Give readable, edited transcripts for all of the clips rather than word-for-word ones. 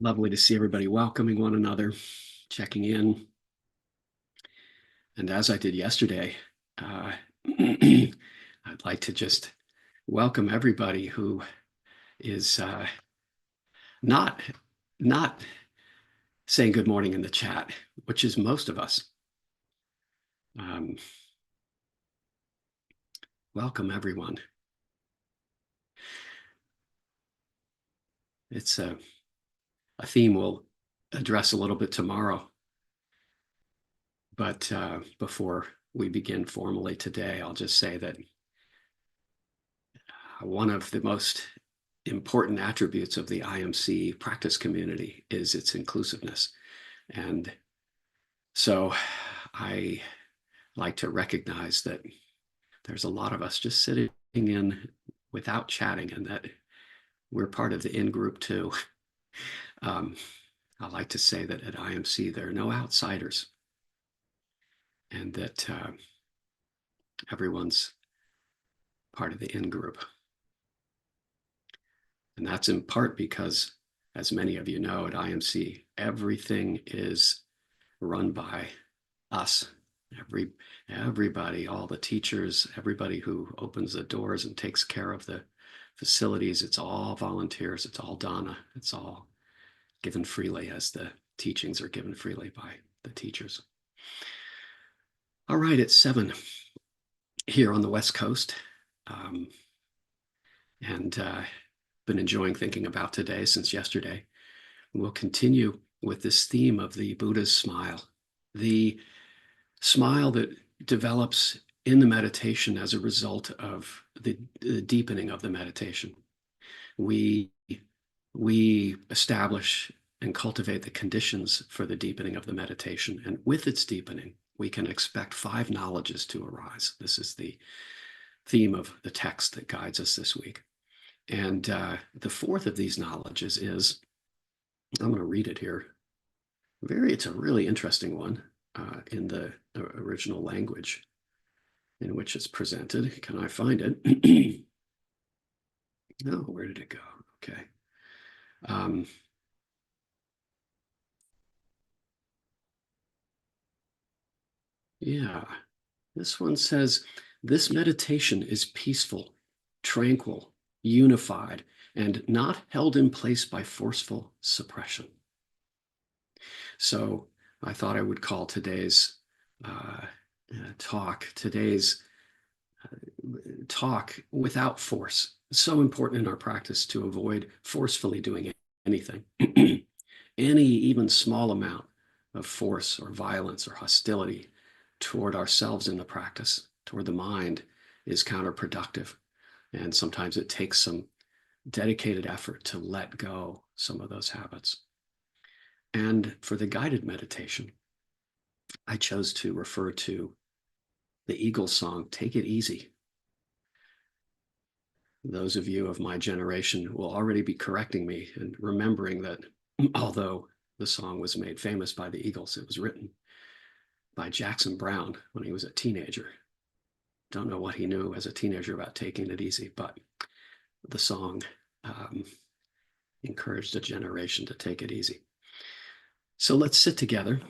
Lovely to see everybody welcoming one another, checking in. And as I did yesterday, I'd like to just welcome everybody who is not not saying good morning in the chat, which is most of us. Welcome, everyone. It's a theme we'll address a little bit tomorrow. But before we begin formally today, I'll just say that one of the most important attributes of the IMC practice community is its inclusiveness. And so I like to recognize that there's a lot of us just sitting in without chatting, and that we're part of the in-group too. I like to say that at IMC, there are no outsiders, and that everyone's part of the in-group. And that's in part because, as many of you know, at IMC, everything is run by us. Everybody, all the teachers, everybody who opens the doors and takes care of the facilities, it's all volunteers, it's all Dharma, it's all given freely, as the teachings are given freely by the teachers. All right, it's 7 here on the West Coast. And been enjoying thinking about today since yesterday. We'll continue with this theme of the Buddha's smile, the smile that develops in the meditation as a result of the deepening of the meditation. We establish and cultivate the conditions for the deepening of the meditation, and with its deepening, we can expect 5 knowledges to arise. This is the theme of the text that guides us this week. And the 4th of these knowledges is, I'm going to read it here. It's a really interesting one in the original language in which it's presented. Can I find it? No, where did it go? Okay. Yeah, this one says, this meditation is peaceful, tranquil, unified, and not held in place by forceful suppression. So I thought I would call today's talk without force. It's so important in our practice to avoid forcefully doing anything. Any even small amount of force or violence or hostility toward ourselves in the practice, toward the mind, is counterproductive. And sometimes it takes some dedicated effort to let go some of those habits. And for the guided meditation, I chose to refer to the Eagles song, Take It Easy. Those of you of my generation will already be correcting me and remembering that although the song was made famous by the Eagles, it was written by Jackson Browne when he was a teenager. Don't know what he knew as a teenager about taking it easy, but the song encouraged a generation to take it easy. So let's sit together,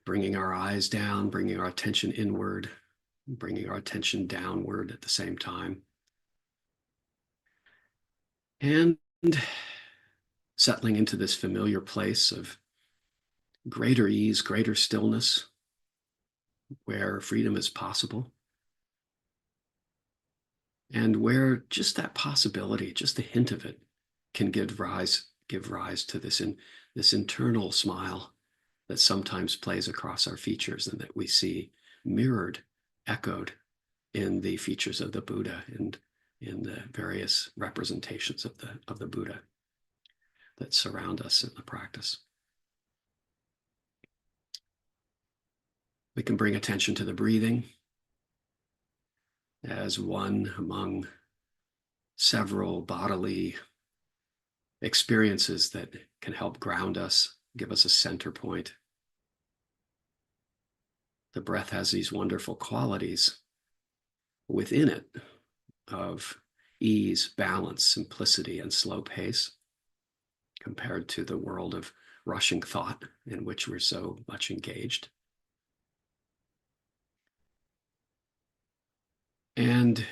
bringing our eyes down, bringing our attention inward, bringing our attention downward at the same time, and settling into this familiar place of greater ease, greater stillness, where freedom is possible, and where just that possibility, just a hint of it, can give rise to this internal smile that sometimes plays across our features and that we see mirrored, echoed in the features of the Buddha and in the various representations of the Buddha that surround us in the practice. We can bring attention to the breathing as one among several bodily experiences that can help ground us, give us a center point. The breath has these wonderful qualities within it of ease, balance, simplicity, and slow pace compared to the world of rushing thought in which we're so much engaged. And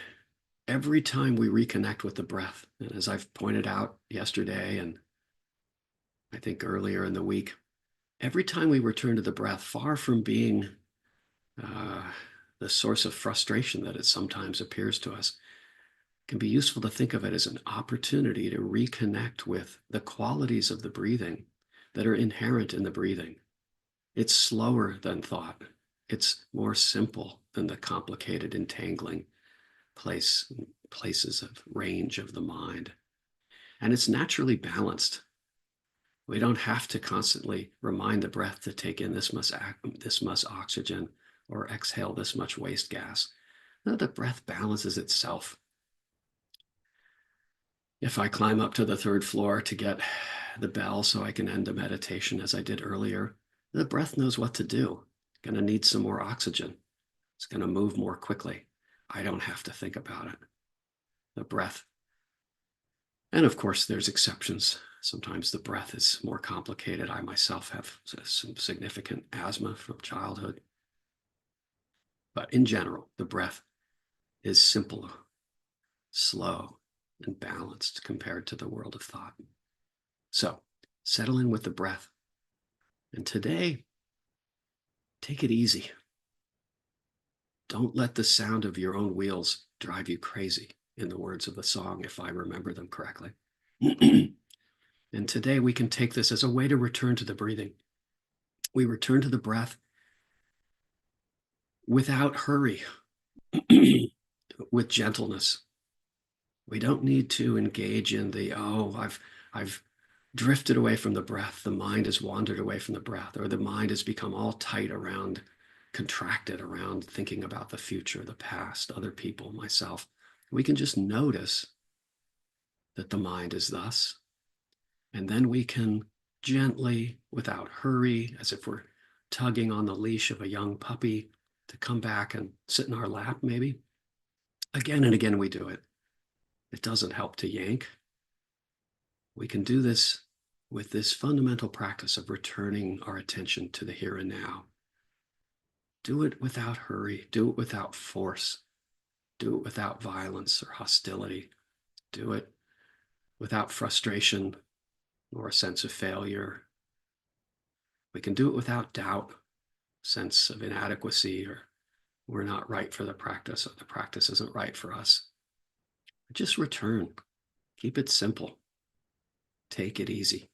every time we reconnect with the breath, and as I've pointed out yesterday and I think earlier in the week, every time we return to the breath, far from being uh, the source of frustration that it sometimes appears to us, it can be useful to think of it as an opportunity to reconnect with the qualities of the breathing that are inherent in the breathing. It's slower than thought. It's more simple than the complicated, entangling places of range of the mind. And it's naturally balanced. We don't have to constantly remind the breath to take in this much oxygen or exhale this much waste gas. No, the breath balances itself. If I climb up to the third floor to get the bell so I can end the meditation as I did earlier, the breath knows what to do. Going to need some more oxygen. It's going to move more quickly. I don't have to think about it. The breath. And of course, there's exceptions. Sometimes the breath is more complicated. I myself have some significant asthma from childhood. But in general, the breath is simple, slow, and balanced compared to the world of thought. So settle in with the breath. And today, take it easy. Don't let the sound of your own wheels drive you crazy, in the words of the song, if I remember them correctly. And today we can take this as a way to return to the breathing. We return to the breath without hurry, with gentleness. We don't need to engage in I've drifted away from the breath. The mind has wandered away from the breath, or the mind has become all tight around, contracted around thinking about the future, the past, other people, myself. We can just notice that the mind is thus. And then we can gently, without hurry, as if we're tugging on the leash of a young puppy, to come back and sit in our lap, maybe. Again and again, we do it. It doesn't help to yank. We can do this with this fundamental practice of returning our attention to the here and now. Do it without hurry. Do it without force. Do it without violence or hostility. Do it without frustration or a sense of failure. We can do it without doubt, sense of inadequacy, or we're not right for the practice, or the practice isn't right for us. Just return. Keep it simple. Take it easy.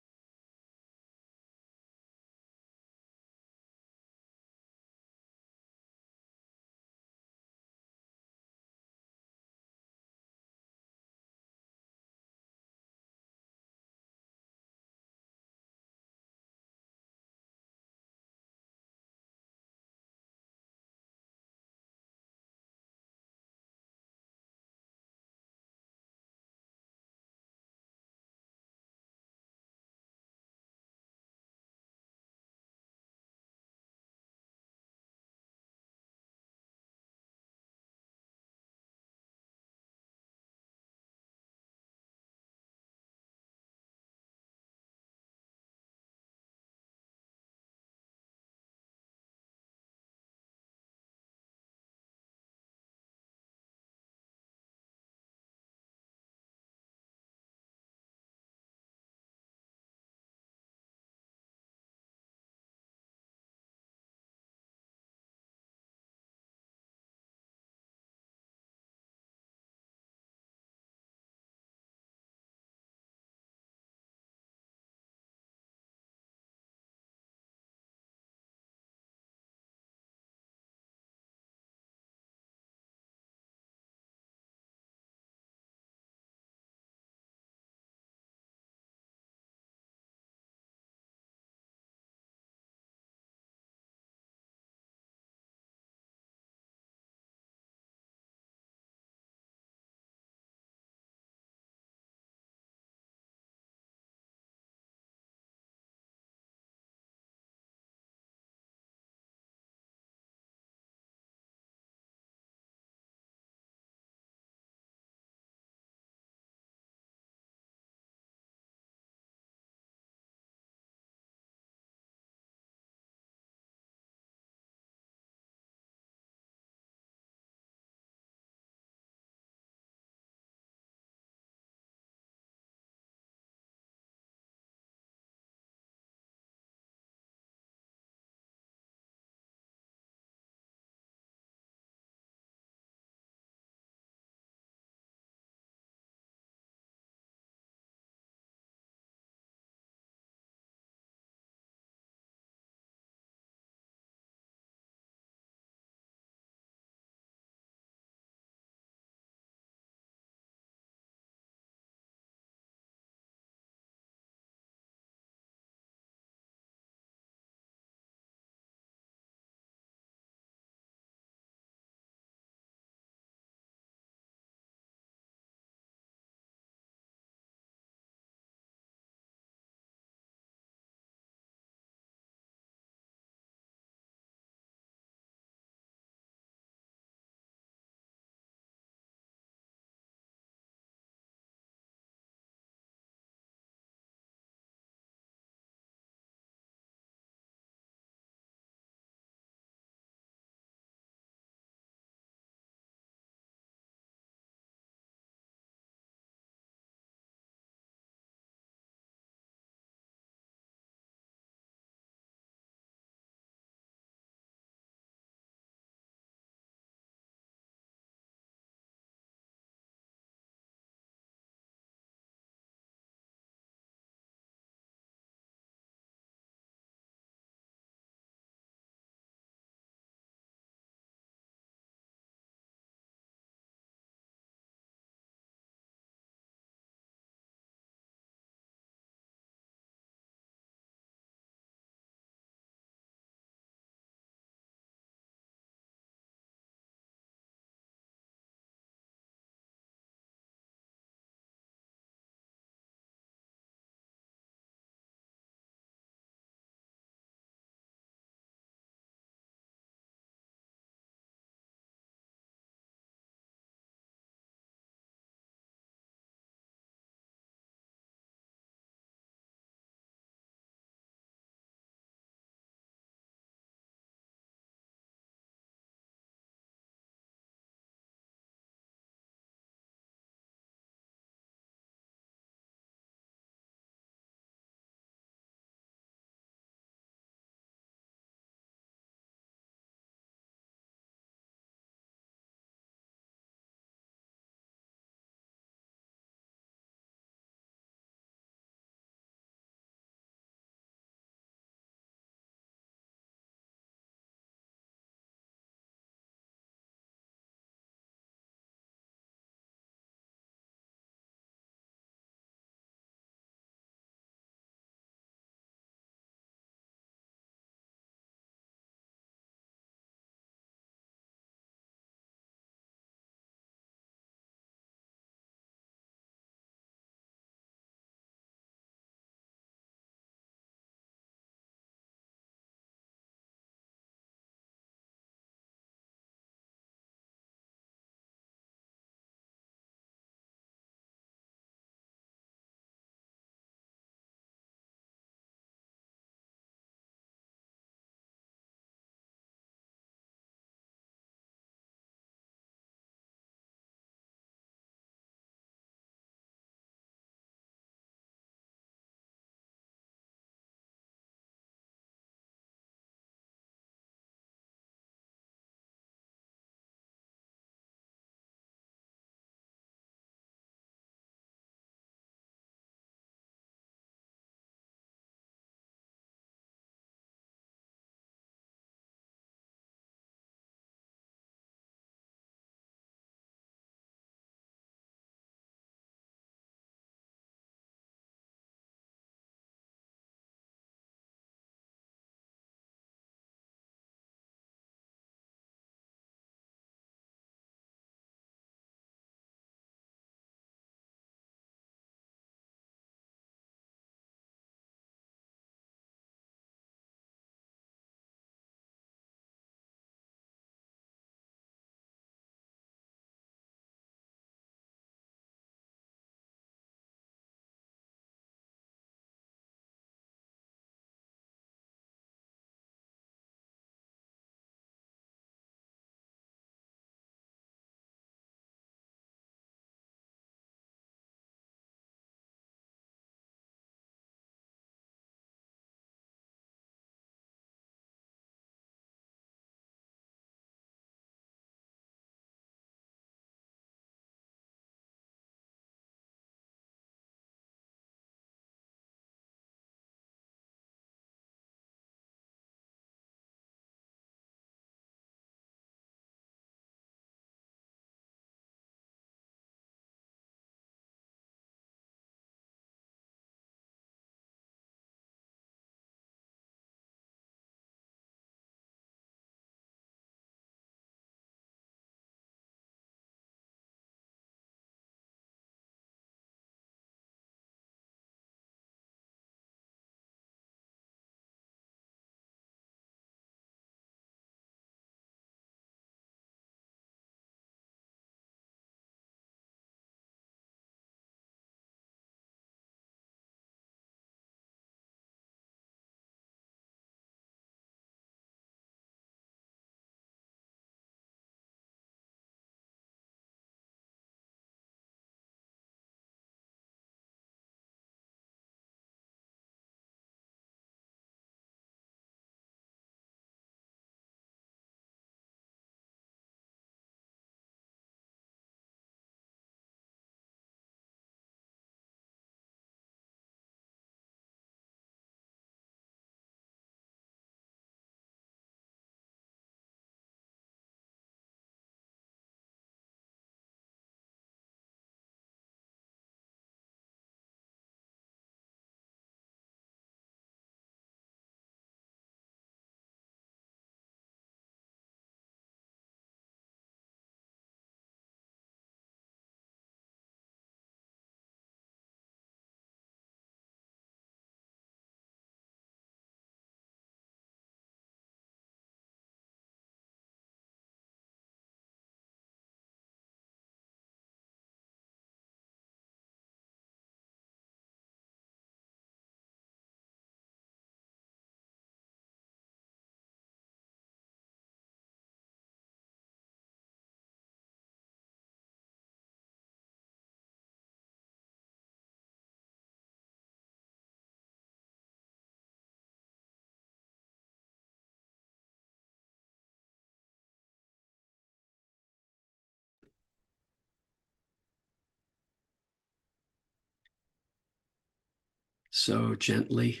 so gently,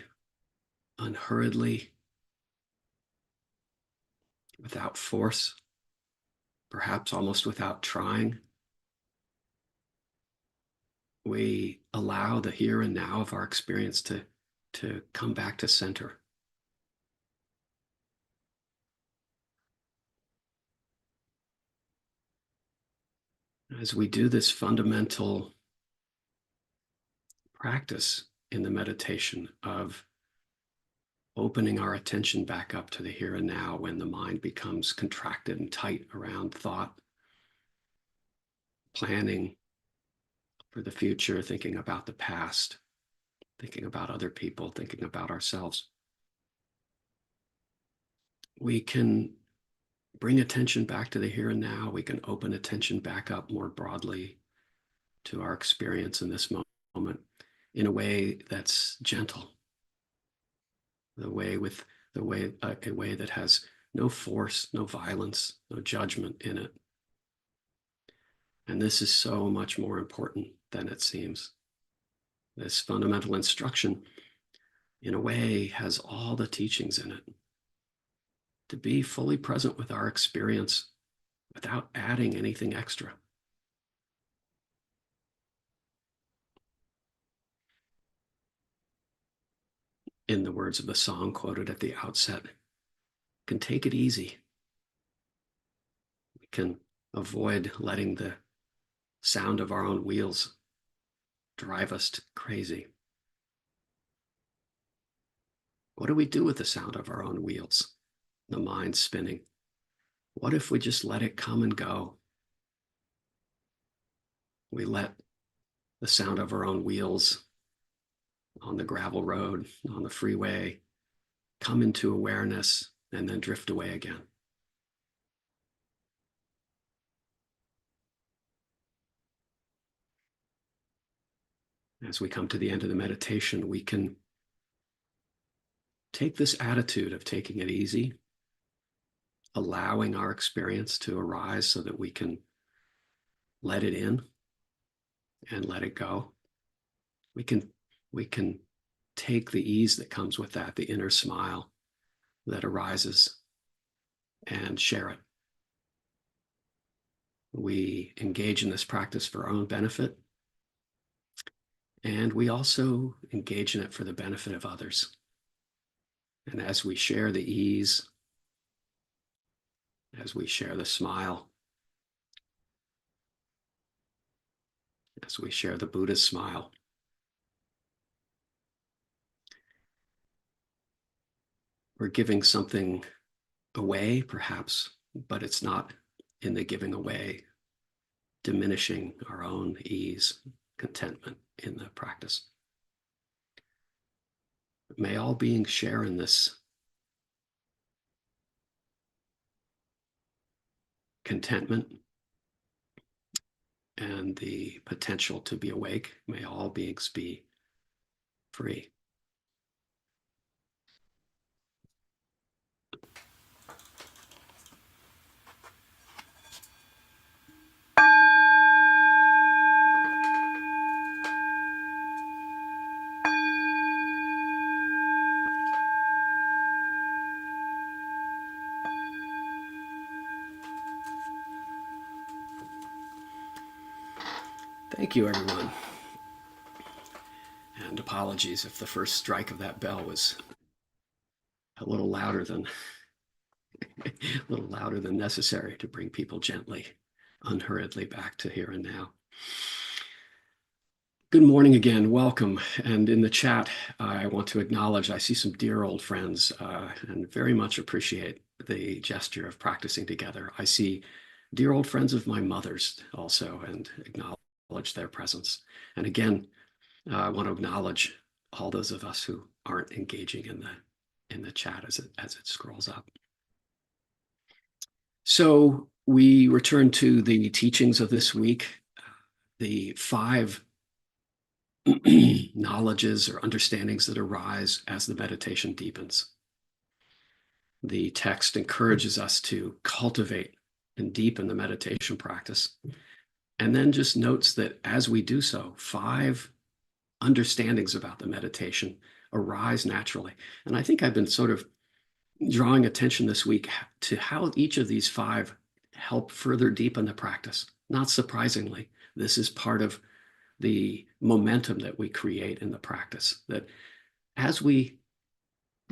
unhurriedly, without force, perhaps almost without trying. We allow the here and now of our experience to come back to center. As we do this fundamental practice in the meditation of opening our attention back up to the here and now when the mind becomes contracted and tight around thought, planning for the future, thinking about the past, thinking about other people, thinking about ourselves. We can bring attention back to the here and now. We can open attention back up more broadly to our experience in this moment in a way that's gentle, a way that has no force, no violence, no judgment in it. And this is so much more important than it seems. This fundamental instruction, in a way, has all the teachings in it. To be fully present with our experience without adding anything extra. In the words of the song quoted at the outset, can take it easy. We can avoid letting the sound of our own wheels drive us crazy. What do we do with the sound of our own wheels? The mind spinning. What if we just let it come and go? We let the sound of our own wheels on the gravel road, on the freeway, come into awareness and then drift away again. As we come to the end of the meditation, we can take this attitude of taking it easy, allowing our experience to arise so that we can let it in and let it go. We can take the ease that comes with that, the inner smile that arises, and share it. We engage in this practice for our own benefit, and we also engage in it for the benefit of others. And as we share the ease, as we share the smile, as we share the Buddha's smile, we're giving something away, perhaps, but it's not in the giving away diminishing our own ease, contentment in the practice. May all beings share in this contentment and the potential to be awake. May all beings be free. Thank you, everyone. And apologies if the first strike of that bell was a little louder than necessary to bring people gently, unhurriedly back to here and now. Good morning again, welcome. And in the chat, I want to acknowledge, I see some dear old friends and very much appreciate the gesture of practicing together. I see dear old friends of my mother's also and acknowledge their presence. And again, I want to acknowledge all those of us who aren't engaging in the chat as it scrolls up. So we return to the teachings of this week, the 5 knowledges or understandings that arise as the meditation deepens. The text encourages us to cultivate and deepen the meditation practice, and then just notes that as we do so, 5 understandings about the meditation arise naturally. And I think I've been sort of drawing attention this week to how each of these five help further deepen the practice. Not surprisingly, this is part of the momentum that we create in the practice, that as we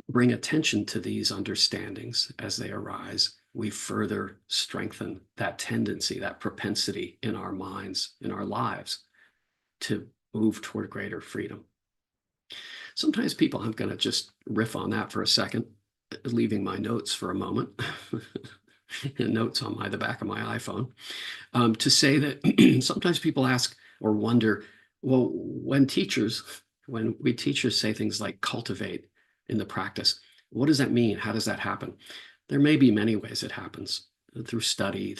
bring attention to these understandings as they arise, we further strengthen that tendency, that propensity in our minds, in our lives, to move toward greater freedom. Sometimes people, I'm going to just riff on that for a second, leaving my notes for a moment, notes on the back of my iPhone, to say that sometimes people ask or wonder, well, when we teachers say things like cultivate in the practice, what does that mean? How does that happen? There may be many ways it happens, through study,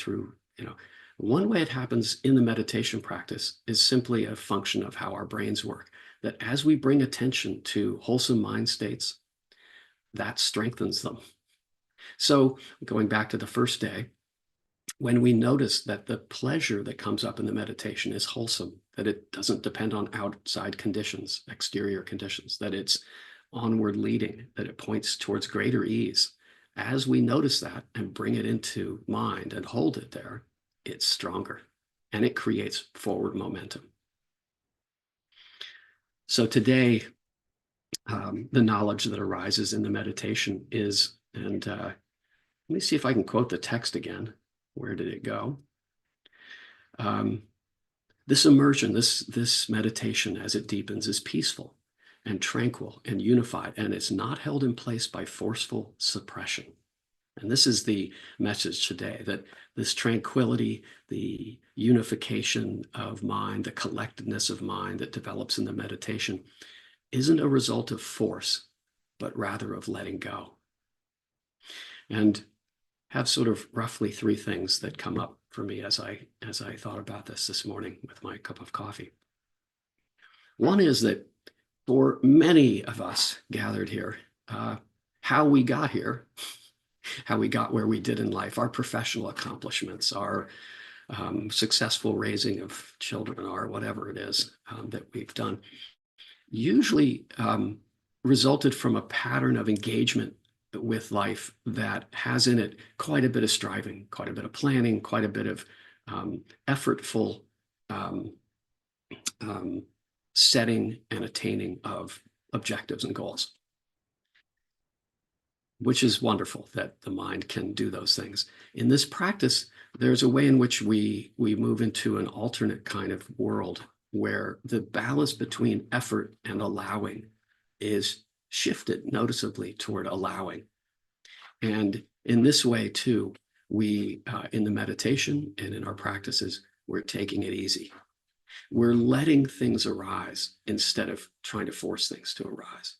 one way it happens in the meditation practice is simply a function of how our brains work, that as we bring attention to wholesome mind states, that strengthens them. So going back to the first day, when we notice that the pleasure that comes up in the meditation is wholesome, that it doesn't depend on outside conditions, exterior conditions, that it's onward leading, that it points towards greater ease. As we notice that and bring it into mind and hold it there, it's stronger and it creates forward momentum. So today, the knowledge that arises in the meditation is, and let me see if I can quote the text again. Where did it go? This immersion, this meditation as it deepens is peaceful and tranquil and unified, and it's not held in place by forceful suppression. And this is the message today, that this tranquility, the unification of mind, the collectedness of mind that develops in the meditation isn't a result of force, but rather of letting go. And have sort of roughly three things that come up for me as I thought about this morning with my cup of coffee. One is that for many of us gathered here, how we got here, how we got where we did in life, our professional accomplishments, our successful raising of children, or whatever it is that we've done, usually resulted from a pattern of engagement with life that has in it quite a bit of striving, quite a bit of planning, quite a bit of effortful setting and attaining of objectives and goals, which is wonderful that the mind can do those things. In this practice, there's a way in which we move into an alternate kind of world where the balance between effort and allowing is shifted noticeably toward allowing. And in this way, too, we, in the meditation and in our practices, we're taking it easy. We're letting things arise instead of trying to force things to arise.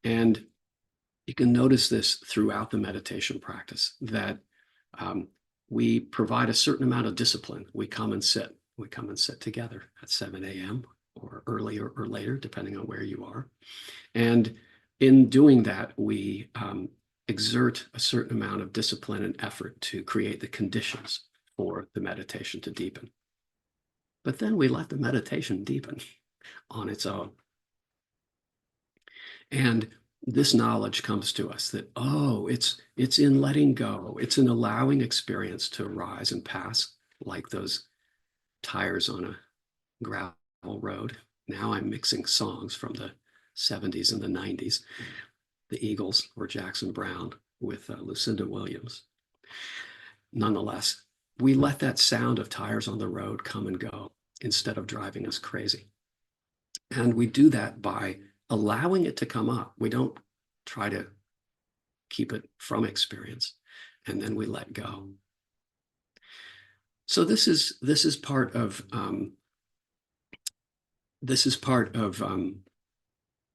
And you can notice this throughout the meditation practice, that we provide a certain amount of discipline. We come and sit. We come and sit together at 7 a.m. or earlier or later, depending on where you are. And in doing that, we exert a certain amount of discipline and effort to create the conditions for the meditation to deepen. But then we let the meditation deepen on its own. And this knowledge comes to us that, oh, it's in letting go. It's an allowing experience to arise and pass, like those tires on a gravel road. Now I'm mixing songs from the 70s and the 90s, the Eagles or Jackson Brown with Lucinda Williams. Nonetheless, we let that sound of tires on the road come and go instead of driving us crazy. And we do that by allowing it to come up. We don't try to keep it from experience, and then we let go. So this is part of an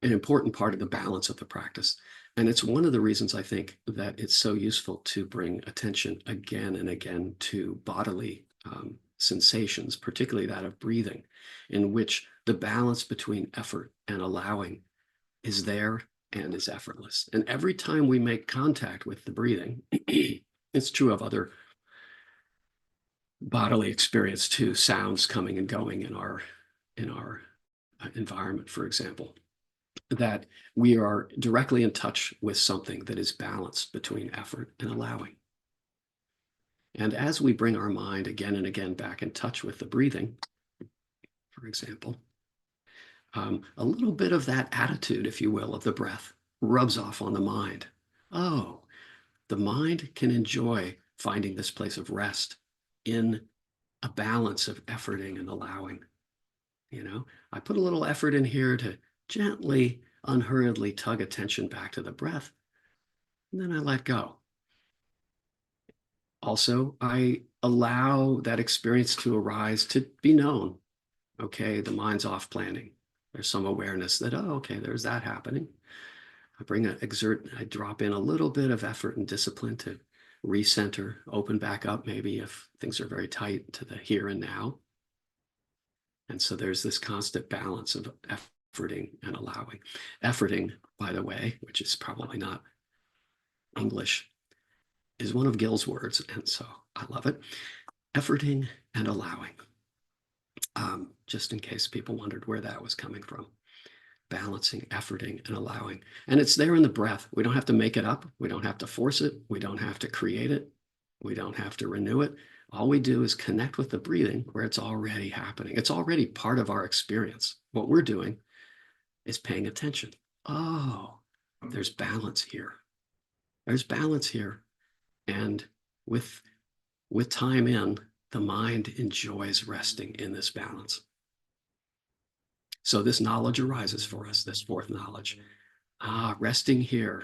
important part of the balance of the practice. And it's one of the reasons I think that it's so useful to bring attention again and again to bodily sensations, particularly that of breathing, in which the balance between effort and allowing is there and is effortless. And every time we make contact with the breathing, it's true of other bodily experience too, sounds coming and going in our environment, for example, that we are directly in touch with something that is balanced between effort and allowing. And as we bring our mind again and again back in touch with the breathing, for example, a little bit of that attitude, if you will, of the breath rubs off on the mind. Oh, the mind can enjoy finding this place of rest in a balance of efforting and allowing. I put a little effort in here to gently, unhurriedly tug attention back to the breath, and then I let go. Also, I allow that experience to arise, to be known. Okay, the mind's off planning. There's some awareness that, oh, okay, there's that happening. I drop in a little bit of effort and discipline to recenter, open back up, maybe if things are very tight, to the here and now. And so there's this constant balance of efforting and allowing. Efforting, by the way, which is probably not English, is one of Gil's words, and so I love it. Efforting and allowing. Just in case people wondered where that was coming from. Balancing, efforting, and allowing. And it's there in the breath. We don't have to make it up. We don't have to force it. We don't have to create it. We don't have to renew it. All we do is connect with the breathing where it's already happening. It's already part of our experience. What we're doing is paying attention. Oh, there's balance here. There's balance here. And with time in, the mind enjoys resting in this balance. So this knowledge arises for us, this fourth knowledge. Resting here,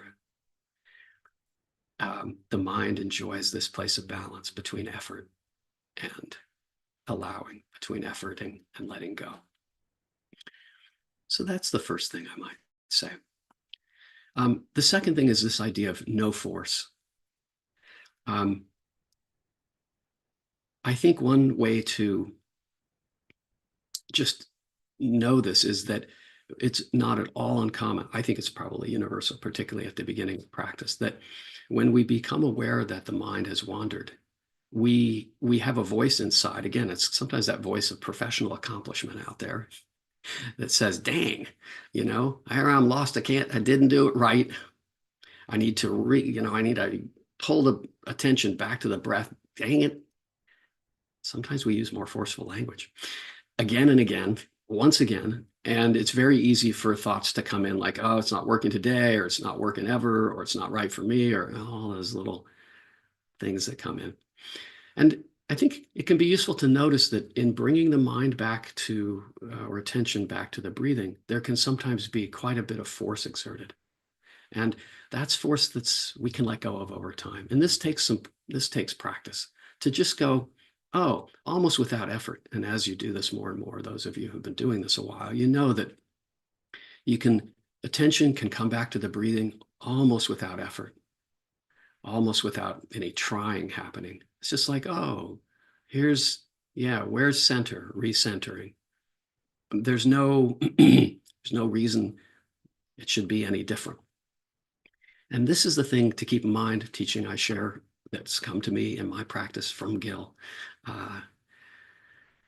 the mind enjoys this place of balance between effort and allowing, between efforting and letting go. So that's the first thing I might say. The second thing is this idea of no force. I think one way to just know this is that it's not at all uncommon. I think it's probably universal, particularly at the beginning of practice, that when we become aware that the mind has wandered, we have a voice inside. Again, it's sometimes that voice of professional accomplishment out there that says, dang, I'm lost. I didn't do it right. I need to I need to pull the attention back to the breath. Dang it. Sometimes we use more forceful language again and again, once again. And it's very easy for thoughts to come in like, oh, it's not working today, or it's not working ever, or it's not right for me, or all those little things that come in. And I think it can be useful to notice that in bringing the mind back to, or attention back to the breathing, there can sometimes be quite a bit of force exerted. And that's force we can let go of over time. And this takes practice to just go, oh, almost without effort. And as you do this more and more, those of you who've been doing this a while, you know that attention can come back to the breathing almost without effort, almost without any trying happening. It's just like, oh, where's center, recentering. There's no reason it should be any different. And this is the thing to keep in mind, teaching I share that's come to me in my practice from Gil,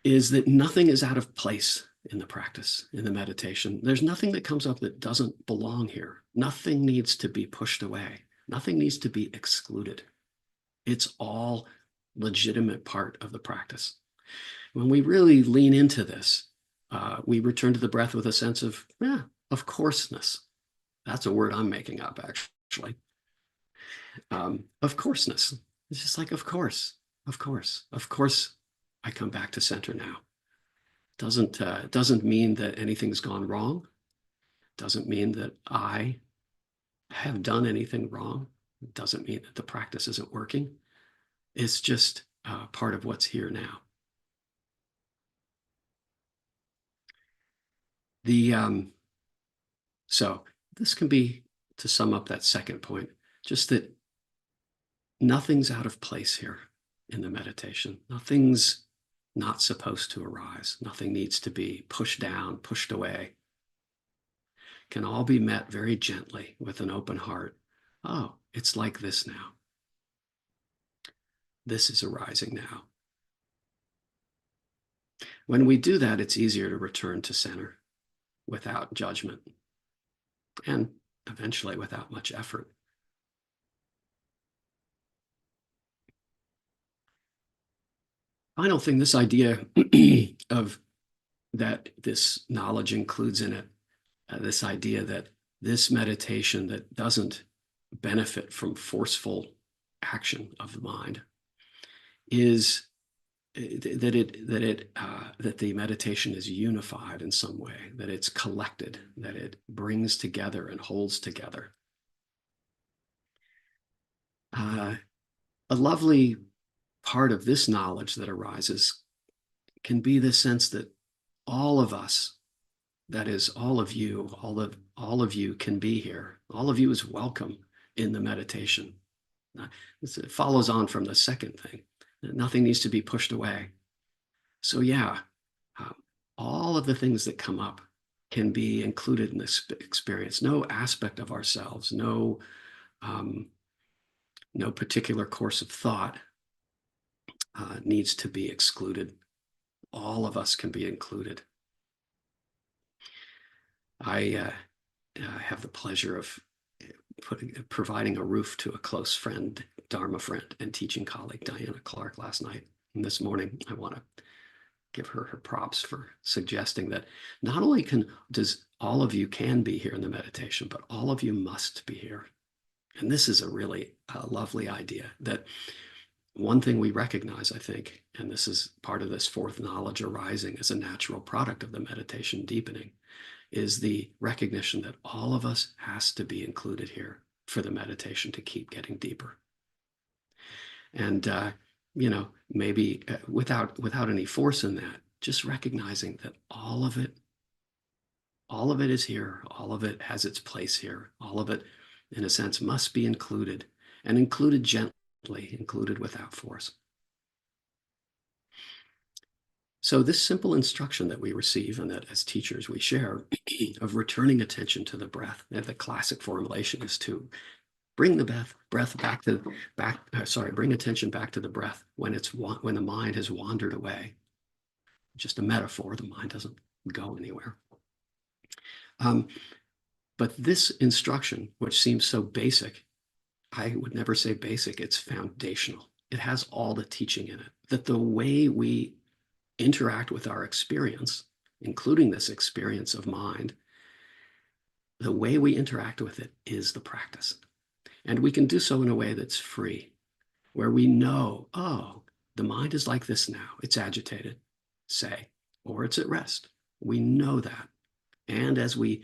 is that nothing is out of place in the practice, in the meditation. There's nothing that comes up that doesn't belong here. Nothing needs to be pushed away. Nothing needs to be excluded. It's all legitimate part of the practice. When we really lean into this, we return to the breath with a sense of courseness. That's a word I'm making up, actually. Of courseness. It's just like, of course, I come back to center now. Doesn't mean that anything's gone wrong. Doesn't mean that I have done anything wrong. Doesn't mean that the practice isn't working. It's just part of what's here now. So this can be, to sum up that second point, just that nothing's out of place here in the meditation. Nothing's not supposed to arise. Nothing needs to be pushed down, pushed away. Can all be met very gently with an open heart. Oh, it's like this now. This is arising now. When we do that, it's easier to return to center. without judgment, and eventually without much effort. Final thing, this idea of that this knowledge includes in it, this idea that this meditation that doesn't benefit from forceful action of the mind is that the meditation is unified in some way, that it's collected, that it brings together and holds together. A lovely part of this knowledge that arises can be the sense that all of us, that is, all of you, all of you can be here. All of you is welcome in the meditation. It follows on from the second thing. Nothing needs to be pushed away. So yeah, all of the things that come up can be included in this experience. No aspect of ourselves, no particular course of thought needs to be excluded. All of us can be included. I have the pleasure of providing a roof to a close friend, Dharma friend, and teaching colleague Diana Clark last night. And this morning, I want to give her props for suggesting that not only does all of you can be here in the meditation, but all of you must be here. And this is a really lovely idea, that one thing we recognize, I think, and this is part of this fourth knowledge arising as a natural product of the meditation deepening, is the recognition that all of us has to be included here for the meditation to keep getting deeper. And maybe without any force in that, just recognizing that all of it is here, all of it has its place here, all of it, in a sense, must be included, and included gently, included without force. So this simple instruction that we receive, and that as teachers we share, of returning attention to the breath, and the classic formulation is to bring the breath bring attention back to the breath when the mind has wandered away. Just a metaphor, the mind doesn't go anywhere. But this instruction, which seems so basic, I would never say basic, it's foundational. It has all the teaching in it, that the way we interact with our experience, including this experience of mind, the way we interact with it is the practice. And we can do so in a way that's free, where we know, oh, the mind is like this now. It's agitated, say, or it's at rest. We know that. And as we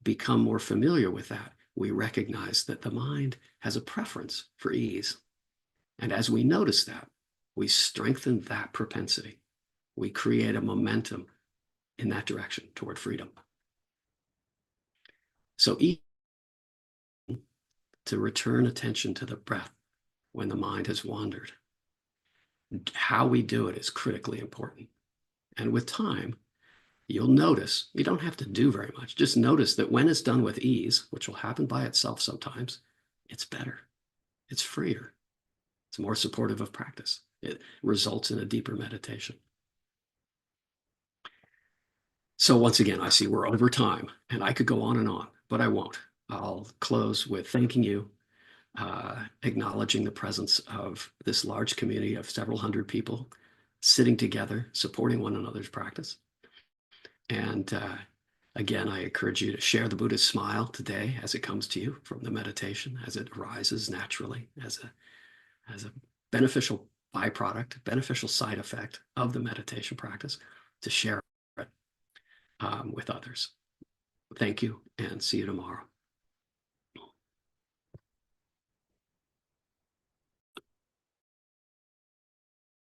become more familiar with that, we recognize that the mind has a preference for ease. And as we notice that, we strengthen that propensity. We create a momentum in that direction toward freedom. So to return attention to the breath when the mind has wandered. How we do it is critically important. And with time, you'll notice, you don't have to do very much, just notice that when it's done with ease, which will happen by itself sometimes, it's better, it's freer, it's more supportive of practice. It results in a deeper meditation. So once again, I see we're over time, and I could go on, but I won't. I'll close with thanking you, acknowledging the presence of this large community of several hundred people sitting together, supporting one another's practice. And again, I encourage you to share the Buddha's smile today as it comes to you from the meditation, as it arises naturally, as a beneficial byproduct, beneficial side effect of the meditation practice, to share it with others. Thank you, and see you tomorrow.